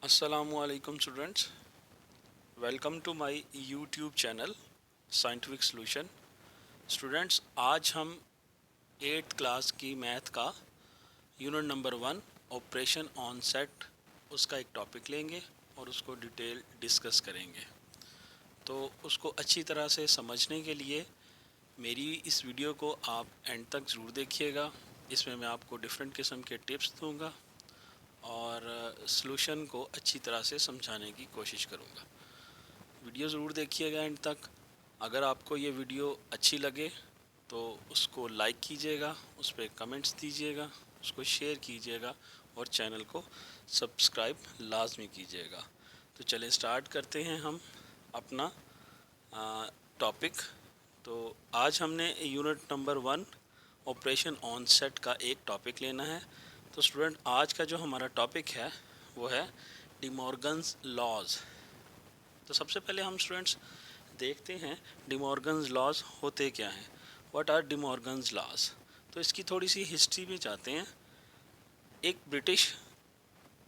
Assalamualaikum students, welcome to my YouTube channel scientific solution. Students, आज हम 8th class की math का unit number 1 operation on set उसका एक टॉपिक लेंगे और उसको डिटेल डिस्कस करेंगे। तो उसको अच्छी तरह से समझने के लिए मेरी इस वीडियो को आप एंड तक ज़रूर देखिएगा। इसमें मैं आपको डिफरेंट किस्म के टिप्स दूंगा और सॉल्यूशन को अच्छी तरह से समझाने की कोशिश करूँगा। वीडियो ज़रूर देखिएगा एंड तक। अगर आपको ये वीडियो अच्छी लगे तो उसको लाइक कीजिएगा, उस पर कमेंट्स दीजिएगा, उसको शेयर कीजिएगा और चैनल को सब्सक्राइब लाजमी कीजिएगा। तो चलें स्टार्ट करते हैं हम अपना टॉपिक। तो आज हमने unit number 1 operation on set का एक टॉपिक लेना है। तो स्टूडेंट, आज का जो हमारा टॉपिक है वो है डी मॉर्गन्स लॉज। तो सबसे पहले हम स्टूडेंट्स देखते हैं डी मॉर्गन्स लॉज होते क्या हैं। What are De Morgan's laws? तो इसकी थोड़ी सी हिस्ट्री में जाते हैं। एक ब्रिटिश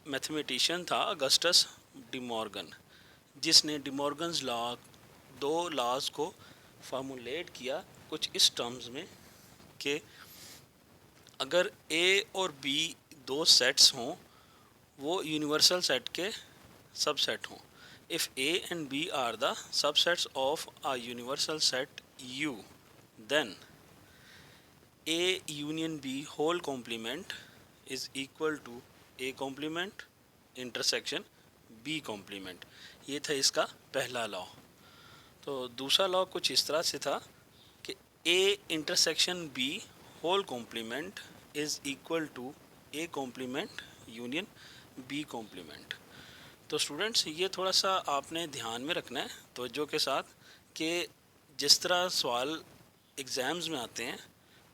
मैथमेटिशियन था अगस्टस डी मॉर्गन, जिसने डी मॉर्गन्स लॉ, दो लॉज को फार्मूलेट किया कुछ इस टर्म्स में कि अगर ए और बी दो सेट्स हों, वो यूनिवर्सल सेट के सबसेट हों। If A and B are the subsets of a universal set U, then A union B whole complement is equal to A complement intersection B complement। ये था इसका पहला law. तो दूसरा लॉ कुछ इस तरह से था कि A intersection B whole complement is equal to A complement union B complement. तो स्टूडेंट्स, ये थोड़ा सा आपने ध्यान में रखना है तवज्जो के साथ कि जिस तरह सवाल एग्ज़ाम्स में आते हैं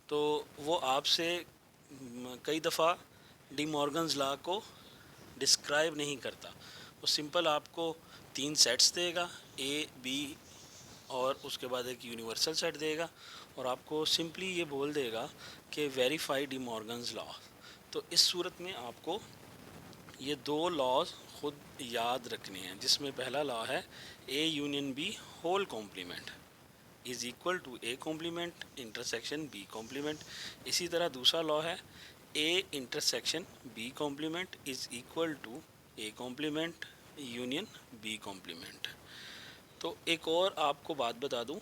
तो वो आपसे कई दफ़ा डी मॉर्गन्स लॉ को डिस्क्राइब नहीं करता। वो सिंपल आपको 3 सेट्स देगा, ए बी और उसके बाद एक यूनिवर्सल सेट देगा और आपको सिंपली ये बोल देगा कि वेरीफाई डी मॉर्गन्स लॉ। तो इस सूरत में आपको ये दो लॉज खुद याद रखने हैं, जिसमें पहला लॉ है A union B whole complement is equal to A complement intersection B complement. इसी तरह दूसरा लॉ है A intersection B complement is equal to A complement union B complement. तो एक और आपको बात बता दूं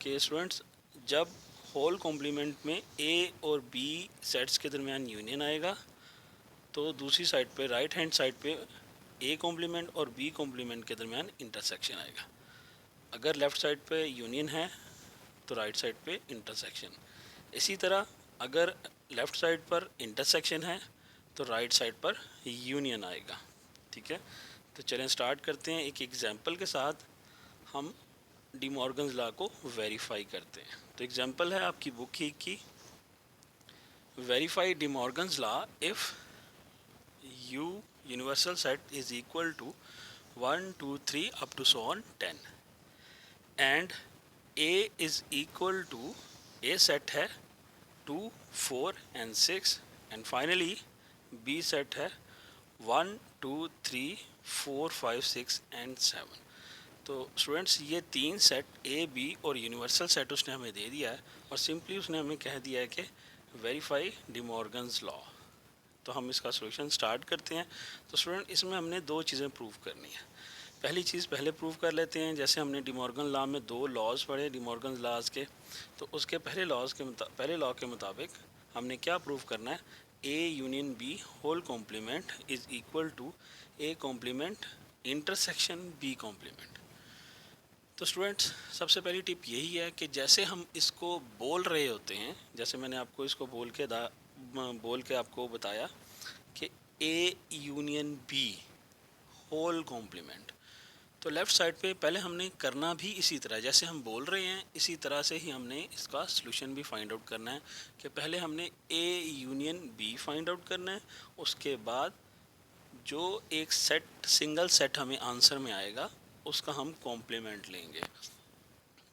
कि स्टूडेंट्स, जब होल कॉम्प्लीमेंट में ए और बी सेट्स के दरमियान यूनियन आएगा तो दूसरी साइड पे राइट हैंड साइड पे ए कॉम्प्लीमेंट और बी कॉम्प्लीमेंट के दरमियान इंटरसेक्शन आएगा। अगर लेफ़्ट साइड पे यूनियन है तो राइट साइड पे इंटरसेक्शन। इसी तरह अगर लेफ़्ट साइड पर इंटरसेक्शन है तो राइट साइड पर यूनियन आएगा। ठीक है, तो चलें स्टार्ट करते हैं। एक एग्जांपल के साथ हम डी मॉर्गन्स लॉ को वेरीफाई करते हैं। तो एग्जांपल है आपकी बुक ही की, verify D Morgan's law if U universal set is equal to 1 2 3 up to so on 10 and A is equal to A set है 2 4 and 6 and finally B set है 1 2 3 4 5 6 and 7। तो students, ये तीन set A B और universal set उसने हमें दे दिया है और सिंपली उसने हमें कह दिया है कि वेरीफाई डी मॉर्गन्स लॉ। तो हम इसका सॉल्यूशन स्टार्ट करते हैं। तो स्टूडेंट, इसमें हमने दो चीज़ें प्रूव करनी है। पहली चीज़ पहले प्रूव कर लेते हैं। जैसे हमने डी मॉर्गन लॉ में दो लॉज पढ़े डी मॉर्गन लॉज के, तो उसके पहले लॉ के मुताबिक हमने क्या प्रूव करना है, A union B whole complement is equal to A complement intersection B complement. तो स्टूडेंट्स, सबसे पहली टिप यही है कि जैसे हम इसको बोल रहे होते हैं, जैसे मैंने आपको इसको बोल के आपको बताया कि A union B whole complement, तो लेफ़्ट साइड पे पहले हमने करना भी इसी तरह, जैसे हम बोल रहे हैं इसी तरह से ही हमने इसका सॉल्यूशन भी फाइंड आउट करना है कि पहले हमने A union B find out करना है, उसके बाद जो एक सेट सिंगल सेट हमें आंसर में आएगा उसका हम कॉम्प्लीमेंट लेंगे।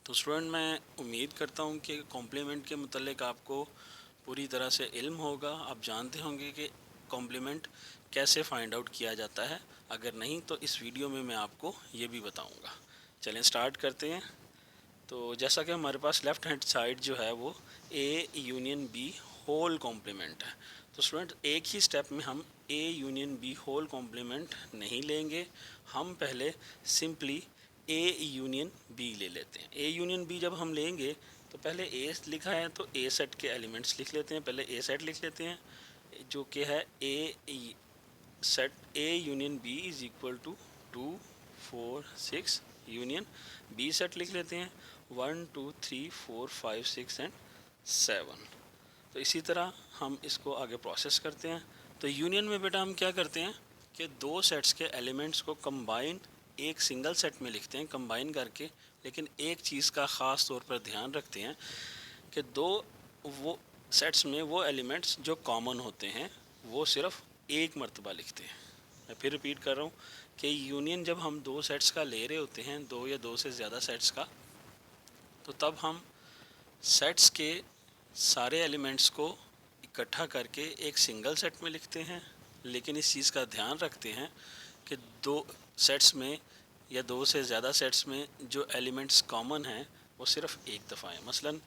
तो स्टूडेंट, मैं उम्मीद करता हूँ कि कॉम्प्लीमेंट के मतलब आपको पूरी तरह से इल्म होगा। आप जानते होंगे कि कॉम्प्लीमेंट कैसे फाइंड आउट किया जाता है, अगर नहीं तो इस वीडियो में मैं आपको ये भी बताऊंगा। चलें स्टार्ट करते हैं। तो जैसा कि हमारे पास लेफ़्ट हैंड साइड जो है वो A union B whole complement है। तो स्टूडेंट एक ही स्टेप में हम A union B whole complement नहीं लेंगे, हम पहले सिंपली ए यूनियन बी ले लेते हैं। ए यूनियन बी जब हम लेंगे तो पहले ए लिखा है तो ए सेट के एलिमेंट्स लिख लेते हैं। पहले ए सेट लिख लेते हैं जो कि है A set A union B is equal to 2 4 6 union B set लिख लेते हैं 1 2 3 4 5 6 एंड 7। तो इसी तरह हम इसको आगे प्रोसेस करते हैं। तो यूनियन में बेटा हम क्या करते हैं कि दो सेट्स के एलिमेंट्स को कंबाइन एक सिंगल सेट में लिखते हैं कंबाइन करके, लेकिन एक चीज़ का ख़ास तौर पर ध्यान रखते हैं कि दो वो सेट्स में वो एलिमेंट्स जो कॉमन होते हैं वो सिर्फ एक मर्तबा लिखते हैं। मैं फिर रिपीट कर रहा हूँ कि यूनियन जब हम दो सेट्स का ले रहे होते हैं, दो या दो से ज़्यादा सेट्स का, तो तब हम सेट्स के सारे एलिमेंट्स को इकट्ठा करके एक सिंगल सेट में लिखते हैं, लेकिन इस चीज़ का ध्यान रखते हैं कि दो सेट्स में या दो से ज़्यादा सेट्स में जो एलिमेंट्स कॉमन हैं वो सिर्फ एक दफ़ा हैं। मसलन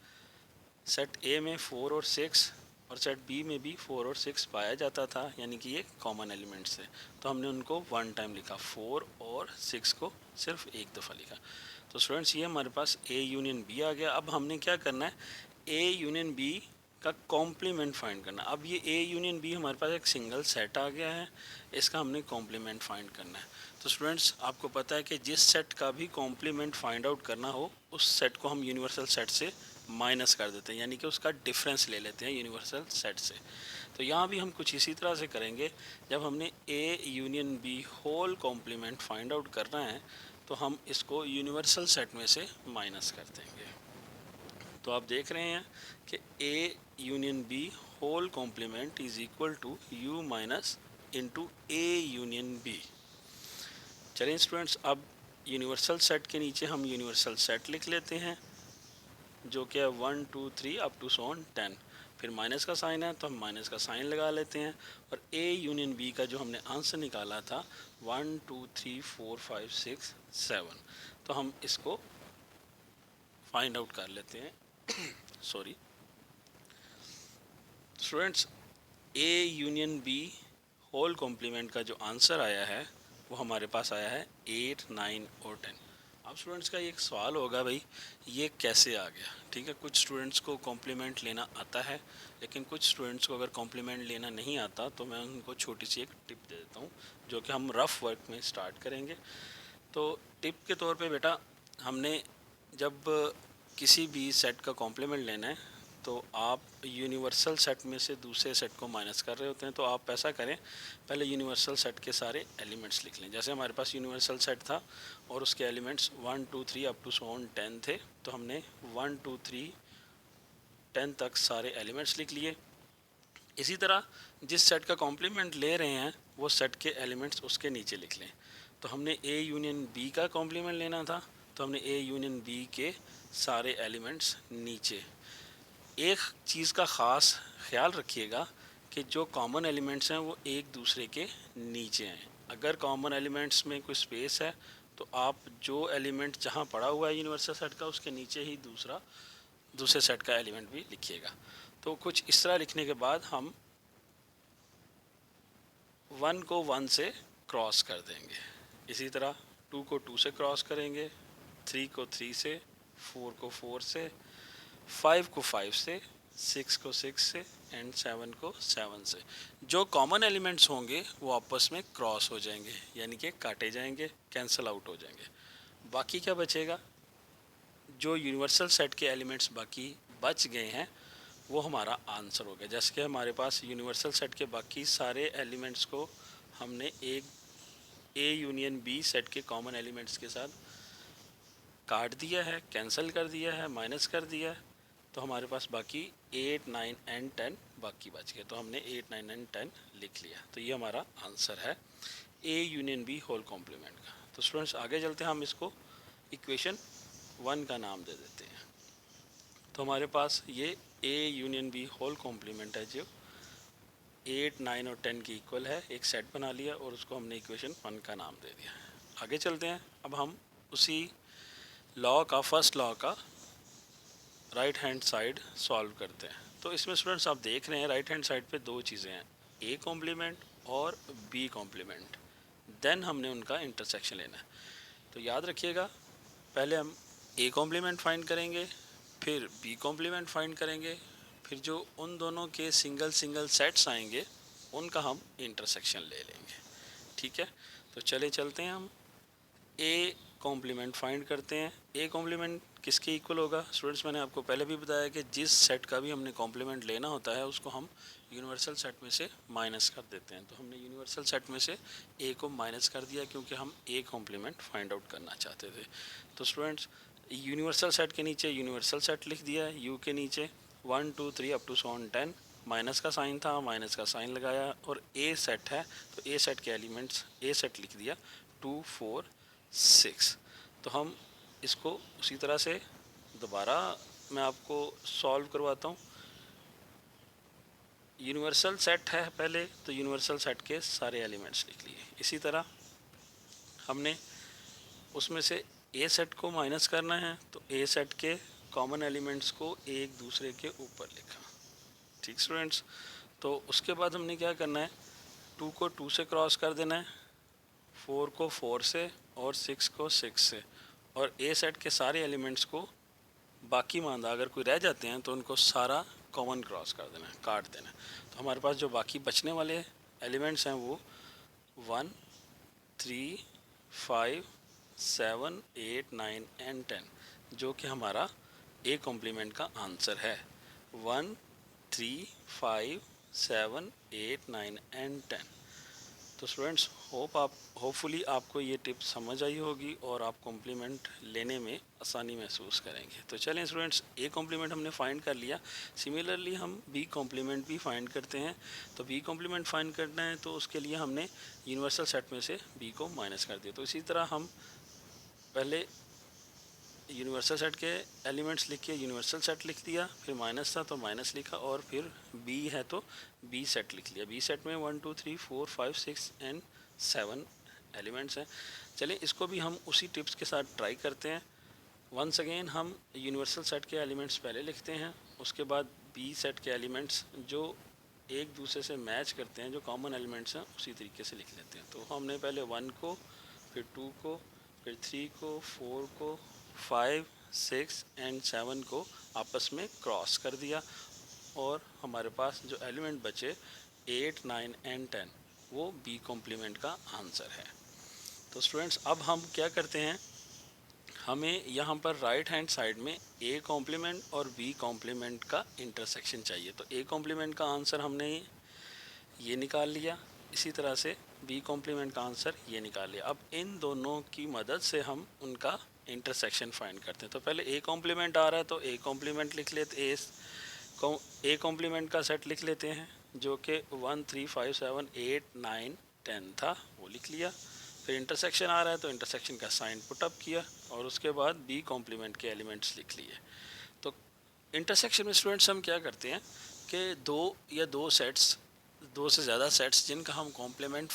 सेट ए में 4 और 6 और सेट बी में भी 4 और 6 पाया जाता था, यानी कि ये कॉमन एलिमेंट्स थे, तो हमने उनको वन टाइम लिखा, 4 और 6 को सिर्फ एक दफ़ा लिखा। तो स्टूडेंट्स ये हमारे पास ए यूनियन बी आ गया। अब हमने क्या करना है, ए यूनियन बी का कॉम्प्लीमेंट फाइंड करना। अब ये ए यूनियन बी हमारे पास एक सिंगल सेट आ गया है, इसका हमने कॉम्प्लीमेंट फाइंड करना है। तो स्टूडेंट्स आपको पता है कि जिस सेट का भी कॉम्प्लीमेंट फाइंड आउट करना हो उस सेट को हम यूनिवर्सल सेट से माइनस कर देते हैं, यानी कि उसका डिफरेंस ले लेते हैं यूनिवर्सल सेट से। तो यहाँ भी हम कुछ इसी तरह से करेंगे। जब हमने A union B whole complement find out करना है तो हम इसको यूनिवर्सल सेट में से माइनस कर देंगे। तो आप देख रहे हैं कि A union B whole complement is equal to U minus into A union B. चलिए स्टूडेंट्स अब यूनिवर्सल सेट के नीचे हम यूनिवर्सल सेट लिख लेते हैं जो कि है 1 2 3 अप टू सोन 10। फिर माइनस का साइन है तो हम माइनस का साइन लगा लेते हैं, और ए यूनियन बी का जो हमने आंसर निकाला था 1 2 3 4 5 6 7, तो हम इसको फाइंड आउट कर लेते हैं। Sorry students, A union B whole complement का जो आंसर आया है वो हमारे पास आया है 8 9 और 10। अब स्टूडेंट्स का एक सवाल होगा, भाई ये कैसे आ गया। ठीक है, कुछ स्टूडेंट्स को कॉम्प्लीमेंट लेना आता है, लेकिन कुछ स्टूडेंट्स को अगर कॉम्प्लीमेंट लेना नहीं आता तो मैं उनको छोटी सी एक टिप दे देता हूँ जो कि हम रफ़ वर्क में स्टार्ट करेंगे। तो टिप के तौर पे बेटा, हमने जब किसी भी सेट का कॉम्प्लीमेंट लेना है तो आप यूनिवर्सल सेट में से दूसरे सेट को माइनस कर रहे होते हैं, तो आप ऐसा करें पहले यूनिवर्सल सेट के सारे एलिमेंट्स लिख लें। जैसे हमारे पास यूनिवर्सल सेट था और उसके एलिमेंट्स 1 2 3 अप टू सोन 10 थे, तो हमने 1 2 3 10 तक सारे एलिमेंट्स लिख लिए। इसी तरह जिस सेट का कॉम्प्लीमेंट ले रहे हैं वो सेट के एलिमेंट्स उसके नीचे लिख लें। तो हमने ए यूनियन बी का कॉम्प्लीमेंट लेना था, तो हमने ए यूनियन बी के सारे एलिमेंट्स नीचे। एक चीज़ का ख़ास ख्याल रखिएगा कि जो कॉमन एलिमेंट्स हैं वो एक दूसरे के नीचे हैं। अगर कॉमन एलिमेंट्स में कोई स्पेस है तो आप जो एलिमेंट जहाँ पड़ा हुआ है यूनिवर्सल सेट का उसके नीचे ही दूसरे सेट का एलिमेंट भी लिखिएगा। तो कुछ इस तरह लिखने के बाद हम 1 को 1 से क्रॉस कर देंगे, इसी तरह 2 को 2 से क्रॉस करेंगे, 3 को 3 से, 4 को 4 से, 5 को 5 से, 6 को 6 से एंड 7 को 7 से। जो कॉमन एलिमेंट्स होंगे वो आपस में क्रॉस हो जाएंगे, यानी कि काटे जाएंगे, कैंसिल आउट हो जाएंगे। बाकी क्या बचेगा, जो यूनिवर्सल सेट के एलिमेंट्स बाकी बच गए हैं वो हमारा आंसर हो गया। जैसे कि हमारे पास यूनिवर्सल सेट के बाकी सारे एलिमेंट्स को हमने एक ए यूनियन बी सेट के कॉमन एलिमेंट्स के साथ काट दिया है, कैंसिल कर दिया है, माइनस कर दिया है, तो हमारे पास बाकी 8 9 एंड 10 बाकी बच गए। तो हमने 8 9 एंड 10 लिख लिया। तो ये हमारा आंसर है A union B whole complement का। तो स्टूडेंट्स आगे चलते हैं, हम इसको इक्वेशन 1 का नाम दे देते हैं। तो हमारे पास ये A union B whole complement है जो 8, 9 और 10 की इक्वल है, एक सेट बना लिया और उसको हमने इक्वेशन 1 का नाम दे दिया। आगे चलते हैं, अब हम उसी लॉ का, फर्स्ट लॉ का राइट हैंड साइड सॉल्व करते हैं। तो इसमें स्टूडेंट्स आप देख रहे हैं राइट हैंड साइड पे दो चीज़ें हैं, ए कॉम्प्लीमेंट और बी कॉम्प्लीमेंट। देन हमने उनका इंटरसेक्शन लेना है। तो याद रखिएगा, पहले हम ए कॉम्प्लीमेंट फाइंड करेंगे, फिर बी कॉम्प्लीमेंट फाइंड करेंगे, फिर जो उन दोनों के सिंगल सिंगल सेट्स आएंगे उनका हम इंटरसेक्शन ले लेंगे। ठीक है, तो चले चलते हैं, हम ए कॉम्प्लीमेंट फाइंड करते हैं। ए कॉम्प्लीमेंट किसके इक्वल होगा स्टूडेंट्स? मैंने आपको पहले भी बताया कि जिस सेट का भी हमने कॉम्प्लीमेंट लेना होता है उसको हम यूनिवर्सल सेट में से माइनस कर देते हैं। तो हमने यूनिवर्सल सेट में से ए को माइनस कर दिया क्योंकि हम ए कॉम्प्लीमेंट फाइंड आउट करना चाहते थे। तो स्टूडेंट्स यूनिवर्सल सेट के नीचे यूनिवर्सल सेट लिख दिया, यू के नीचे 1 2 3 अप टू 10, माइनस का साइन था, माइनस का साइन लगाया, और ए सेट है तो ए सेट के एलिमेंट्स ए सेट लिख दिया 2 4 6। तो हम इसको उसी तरह से दोबारा मैं आपको सॉल्व करवाता हूँ। यूनिवर्सल सेट है पहले, तो यूनिवर्सल सेट के सारे एलिमेंट्स लिख लिए। इसी तरह हमने उसमें से ए सेट को माइनस करना है, तो ए सेट के कॉमन एलिमेंट्स को एक दूसरे के ऊपर लिखा। ठीक स्टूडेंट्स, तो उसके बाद हमने क्या करना है, 2 को 2 से क्रॉस कर देना है, 4 को 4 से और 6 को 6 से, और ए सेट के सारे एलिमेंट्स को बाकी मानदा अगर कोई रह जाते हैं तो उनको सारा कॉमन क्रॉस कर देना है, काट देना है। तो हमारे पास जो बाकी बचने वाले एलिमेंट्स हैं वो 1 3 5 7 8 9 एंड 10, जो कि हमारा ए कॉम्प्लीमेंट का आंसर है। 1 3 5 7 8 9 एंड 10। तो स्टूडेंट्स होपफुली आपको ये टिप समझ आई होगी और आप कॉम्प्लीमेंट लेने में आसानी महसूस करेंगे। तो चलें स्टूडेंट्स, ए कॉम्प्लीमेंट हमने फाइंड कर लिया, सिमिलरली हम बी कॉम्प्लीमेंट भी फाइंड करते हैं। तो बी कॉम्प्लीमेंट फाइंड करना है तो उसके लिए हमने यूनिवर्सल सेट में से बी को माइनस कर दिया। तो इसी तरह हम पहले यूनिवर्सल सेट के एलिमेंट्स लिख के यूनिवर्सल सेट लिख दिया, फिर माइनस था तो माइनस लिखा, और फिर बी है तो बी सेट लिख लिया। बी सेट में 1 2 3 4 5 6 एंड 7 एलिमेंट्स हैं। चलिए इसको भी हम उसी टिप्स के साथ ट्राई करते हैं। वंस अगेन हम यूनिवर्सल सेट के एलिमेंट्स पहले लिखते हैं, उसके बाद बी सेट के एलिमेंट्स जो एक दूसरे से मैच करते हैं, जो कॉमन एलिमेंट्स हैं, उसी तरीके से लिख लेते हैं। तो हमने पहले 1 को, फिर 2 को, फिर 3 को, 4 को, 5 6 एंड 7 को आपस में क्रॉस कर दिया, और हमारे पास जो एलिमेंट बचे 8 9 एंड 10 वो बी कॉम्प्लीमेंट का आंसर है। तो स्टूडेंट्स अब हम क्या करते हैं, हमें यहाँ पर राइट हैंड साइड में ए कॉम्प्लीमेंट और बी कॉम्प्लीमेंट का इंटरसेक्शन चाहिए। तो ए कॉम्प्लीमेंट का आंसर हमने ये निकाल लिया, इसी तरह से बी कॉम्प्लीमेंट का आंसर ये निकाल लिया। अब इन दोनों की मदद से हम उनका इंटरसेक्शन फाइंड करते हैं। तो पहले ए कॉम्प्लीमेंट आ रहा है तो ए कॉम्प्लीमेंट लिख लेते, ए कॉम्प्लीमेंट का सेट लिख लेते हैं जो कि 1 3 5 7 8 9 10 था, वो लिख लिया। फिर इंटरसेक्शन आ रहा है तो इंटरसेक्शन का साइन पुट अप किया, और उसके बाद बी कॉम्प्लीमेंट के एलिमेंट्स लिख लिए। तो इंटरसेक्शन में स्टूडेंट्स हम क्या करते हैं कि दो से ज़्यादा सेट्स जिनका हम कॉम्प्लीमेंट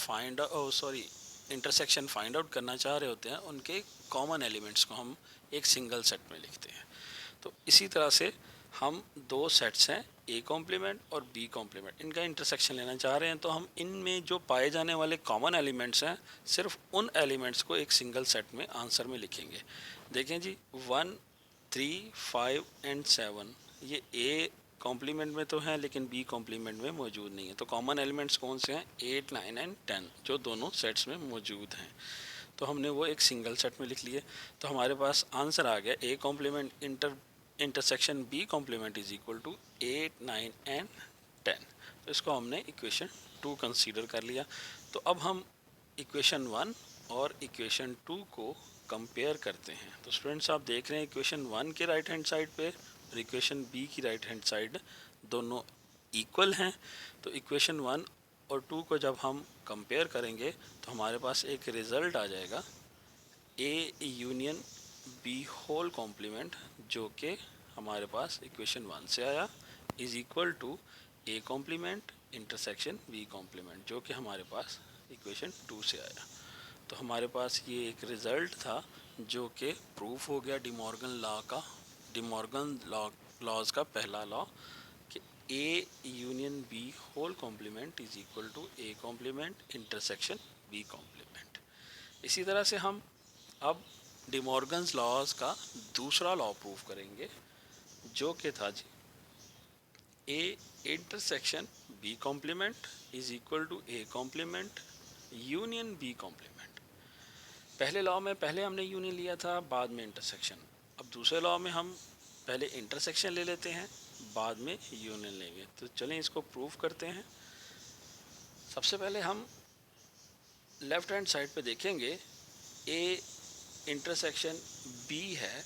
इंटरसेक्शन फाइंड आउट करना चाह रहे होते हैं, उनके कॉमन एलिमेंट्स को हम एक सिंगल सेट में लिखते हैं। तो इसी तरह से हम दो सेट्स हैं, ए कॉम्प्लीमेंट और बी कॉम्प्लीमेंट, इनका इंटरसेक्शन लेना चाह रहे हैं। तो हम इनमें जो पाए जाने वाले कॉमन एलिमेंट्स हैं, सिर्फ उन एलिमेंट्स को एक सिंगल सेट में आंसर में लिखेंगे। देखें जी, 1 3 5 एंड 7 ये ए कॉम्प्लीमेंट में तो हैं लेकिन बी कॉम्प्लीमेंट में मौजूद नहीं है। तो कॉमन एलिमेंट्स कौन से हैं? 8 9 एंड 10, जो दोनों सेट्स में मौजूद हैं। तो हमने वो एक सिंगल सेट में लिख लिए। तो हमारे पास आंसर आ गया A complement intersection B complement is equal to 8 9 and 10। तो इसको हमने इक्वेशन 2 कंसीडर कर लिया। तो अब हम इक्वेशन 1 और इक्वेशन 2 को कंपेयर करते हैं। तो स्टूडेंट्स आप देख रहे हैं इक्वेशन 1 के राइट हैंड साइड पे और इक्वेशन बी की राइट हैंड साइड दोनों इक्वल हैं। तो इक्वेशन 1 और 2 को जब हम कंपेयर करेंगे तो हमारे पास एक रिज़ल्ट आ जाएगा A union B whole complement, जो कि हमारे पास इक्वेशन 1 से आया, is equal to A complement intersection B complement, जो कि हमारे पास इक्वेशन 2 से आया। तो हमारे पास ये एक रिज़ल्ट था जो कि प्रूफ हो गया डिमॉर्गन लॉज का पहला लॉ कि A union B whole complement is equal to A complement intersection B complement. इसी तरह से हम अब डिमॉर्गन्स लॉज का दूसरा लॉ प्रूफ करेंगे जो कि था जी A intersection B complement is equal to A complement union B complement. पहले लॉ में पहले हमने यूनियन लिया था, बाद में इंटरसेक्शन। अब दूसरे लॉ में हम पहले इंटरसेक्शन ले लेते हैं, बाद में यूनियन लेंगे। तो चलें इसको प्रूव करते हैं। सबसे पहले हम लेफ्ट हैंड साइड पे देखेंगे ए इंटरसेक्शन बी है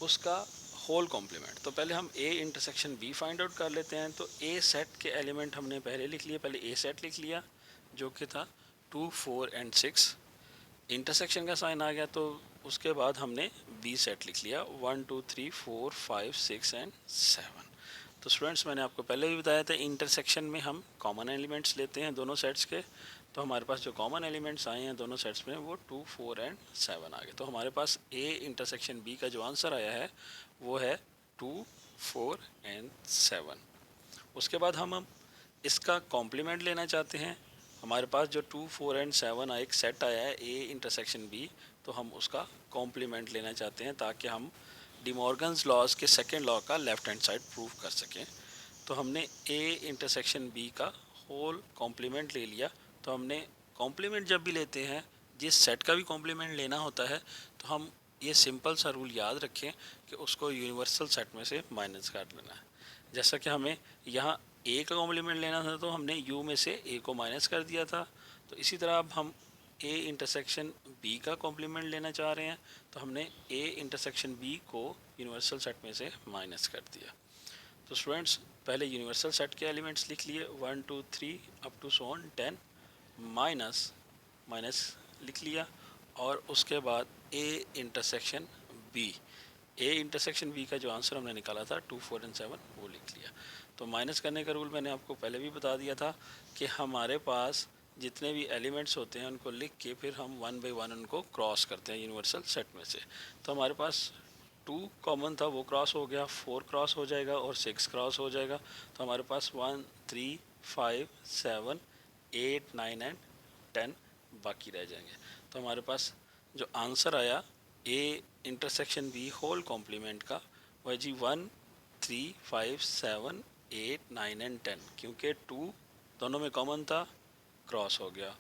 उसका होल कॉम्प्लीमेंट। तो पहले हम A intersection B find out कर लेते हैं। तो ए सेट के एलिमेंट हमने पहले लिख लिए, पहले ए सेट लिख लिया जो कि था 2, 4 एंड 6। इंटरसेक्शन का साइन आ गया तो उसके बाद हमने बी सेट लिख लिया 1, 2, 3, 4, 5, 6 एंड 7। तो स्टूडेंट्स मैंने आपको पहले भी बताया था इंटरसेक्शन में हम कॉमन एलिमेंट्स लेते हैं दोनों सेट्स के। तो हमारे पास जो कॉमन एलिमेंट्स आए हैं दोनों सेट्स में वो 2, 4 एंड 7 आ गए। तो हमारे पास ए इंटरसेक्शन बी का जो आंसर आया है वो है 2, 4 एंड 7। उसके बाद हम इसका कॉम्प्लीमेंट लेना चाहते हैं। हमारे पास जो 2, 4 एंड 7 एक सेट आया है ए इंटरसेक्शन बी, तो हम उसका कॉम्प्लीमेंट लेना चाहते हैं ताकि हम डिमॉर्गन्स लॉज के सेकेंड लॉ का लेफ्ट हैंड साइड प्रूव कर सकें। तो हमने ए इंटरसेक्शन बी का होल कॉम्प्लीमेंट ले लिया। तो हमने कॉम्प्लीमेंट जब भी लेते हैं, जिस सेट का भी कॉम्प्लीमेंट लेना होता है, तो हम ये सिंपल सा रूल याद रखें कि उसको यूनिवर्सल सेट में से माइनस कर लेना है। जैसा कि हमें यहाँ ए का कॉम्प्लीमेंट लेना था तो हमने यू में से ए को माइनस कर दिया था। तो इसी तरह अब हम ए इंटरसेक्शन बी का कॉम्प्लीमेंट लेना चाह रहे हैं तो हमने ए इंटरसेक्शन बी को यूनिवर्सल सेट में से माइनस कर दिया। तो स्टूडेंट्स पहले यूनिवर्सल सेट के एलिमेंट्स लिख लिए 1, 2, 3 up to so on 10, minus लिख लिया और उसके बाद A intersection B, A intersection B का जो आंसर हमने निकाला था 2, 4 एंड 7 वो लिख लिया। तो माइनस करने का रूल मैंने आपको पहले भी बता दिया था कि हमारे पास जितने भी एलिमेंट्स होते हैं उनको लिख के फिर हम 1 बाई 1 उनको क्रॉस करते हैं यूनिवर्सल सेट में से। तो हमारे पास 2 कॉमन था वो क्रॉस हो गया, 4 क्रॉस हो जाएगा और 6 क्रॉस हो जाएगा। तो हमारे पास 1, 3, 5, 7, 8, 9 एंड 10 बाकी रह जाएंगे। तो हमारे पास जो आंसर आया A intersection B whole complement का वह जी 1, 3, 5, 7, 8, 9 एंड 10, क्योंकि 2 दोनों में कॉमन था क्रॉस हो गया,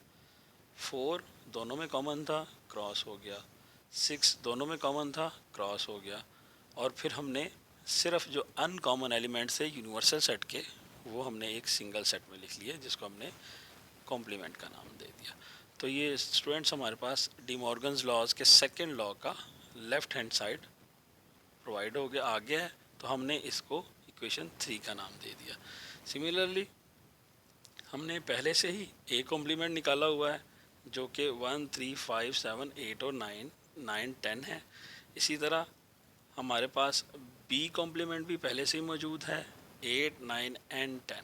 4 दोनों में कॉमन था क्रॉस हो गया, 6 दोनों में कॉमन था क्रॉस हो गया, और फिर हमने सिर्फ जो अनकॉमन एलिमेंट्स है यूनिवर्सल सेट के वो हमने एक सिंगल सेट में लिख लिए जिसको हमने कॉम्प्लीमेंट का नाम दे दिया। तो ये स्टूडेंट्स हमारे पास डिमॉर्गन्स लॉज के सेकेंड लॉ का लेफ्ट हैंड साइड प्रोवाइड हो गया आ गया है। तो हमने इसको इक्वेशन 3 का नाम दे दिया। सिमिलरली हमने पहले से ही ए कॉम्प्लीमेंट निकाला हुआ है जो कि 1, 3, 5, 7, 8 और 9, 10 है। इसी तरह हमारे पास बी कॉम्प्लीमेंट भी पहले से ही मौजूद है 8, 9 एंड 10।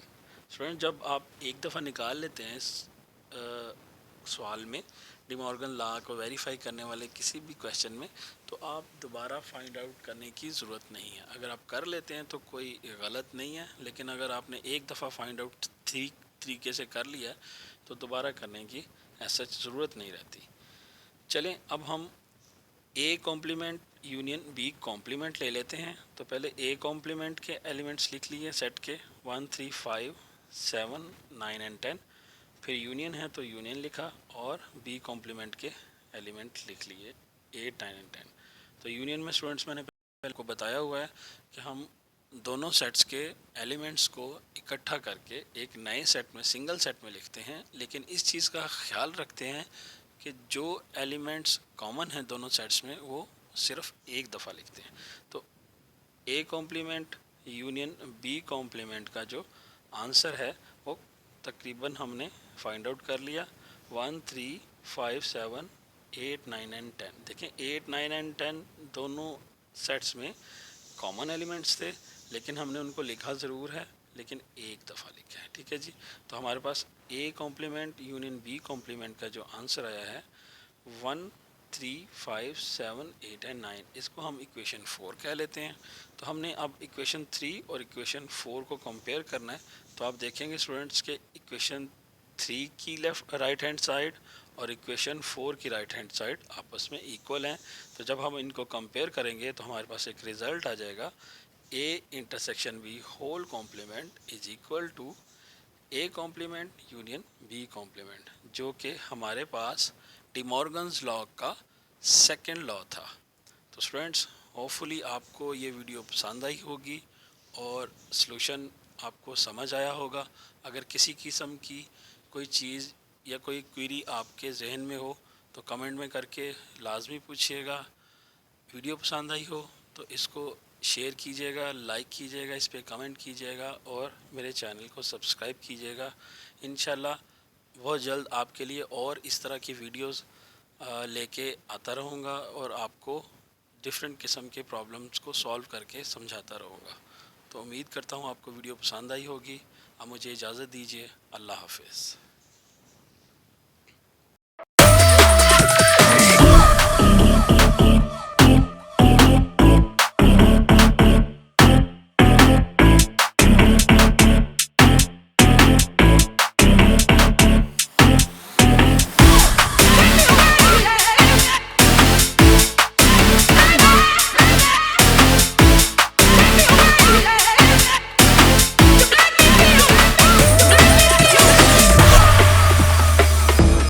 स्टूडेंट जब आप एक दफ़ा निकाल लेते हैं सवाल में डिमॉर्गन लॉ को वेरीफाई करने वाले किसी भी क्वेश्चन में, तो आप दोबारा फाइंड आउट करने की ज़रूरत नहीं है। अगर आप कर लेते हैं तो कोई गलत नहीं है, लेकिन अगर आपने एक दफ़ा फाइंड आउट ठीक तरीके से कर लिया तो दोबारा करने की ऐसा ज़रूरत नहीं रहती। चलें अब हम A complement union B complement ले लेते हैं। तो पहले ए कॉम्प्लीमेंट के एलिमेंट्स लिख लिए सेट के 1, 3, 5, 7, 9 एंड 10। फिर यूनियन है तो यूनियन लिखा और बी कॉम्प्लीमेंट के एलिमेंट लिख लिए 8, 9 एंड 10। तो यूनियन में स्टूडेंट्स मैंने पहले को बताया हुआ है कि हम दोनों सेट्स के एलिमेंट्स को इकट्ठा करके एक नए सेट में सिंगल सेट में लिखते हैं, लेकिन इस चीज़ का ख्याल रखते हैं कि जो एलिमेंट्स कॉमन हैं दोनों सेट्स में वो सिर्फ एक दफ़ा लिखते हैं। तो A complement union B complement का जो आंसर है वो तकरीबन हमने फाइंड आउट कर लिया 1, 3, 5, 7, 8, 9 एंड 10। देखें 8, 9 एंड 10 दोनों सेट्स में कॉमन एलिमेंट्स थे, लेकिन हमने उनको लिखा ज़रूर है, लेकिन एक दफ़ा लिखा है। ठीक है जी, तो हमारे पास A complement union B complement का जो आंसर आया है 1 3 5 7 8 एंड 9, इसको हम इक्वेशन 4 कह लेते हैं। तो हमने अब इक्वेशन 3 और इक्वेशन 4 को कंपेयर करना है। तो आप देखेंगे स्टूडेंट्स के इक्वेशन 3 की राइट हैंड साइड और इक्वेशन 4 की राइट हैंड साइड आपस में इक्वल हैं। तो जब हम इनको कंपेयर करेंगे तो हमारे पास एक रिज़ल्ट आ जाएगा, A intersection B whole complement is equal to A complement union B complement, जो कि हमारे पास डिमॉर्गन्स लॉ का सेकंड लॉ था। तो स्टूडेंट्स, होपफुली आपको ये वीडियो पसंद आई होगी और सॉल्यूशन आपको समझ आया होगा। अगर किसी किस्म की कोई चीज़ या कोई क्वेरी आपके जहन में हो तो कमेंट में करके लाजमी पूछिएगा। वीडियो पसंद आई हो तो इसको शेयर कीजिएगा, लाइक कीजिएगा, इस पर कमेंट कीजिएगा और मेरे चैनल को सब्सक्राइब कीजिएगा। इंशाल्लाह बहुत जल्द आपके लिए और इस तरह की वीडियोस लेके आता रहूँगा और आपको डिफरेंट किस्म के प्रॉब्लम्स को सॉल्व करके समझाता रहूँगा। तो उम्मीद करता हूँ आपको वीडियो पसंद आई होगी। अब मुझे इजाज़त दीजिए। अल्लाह हाफिज़।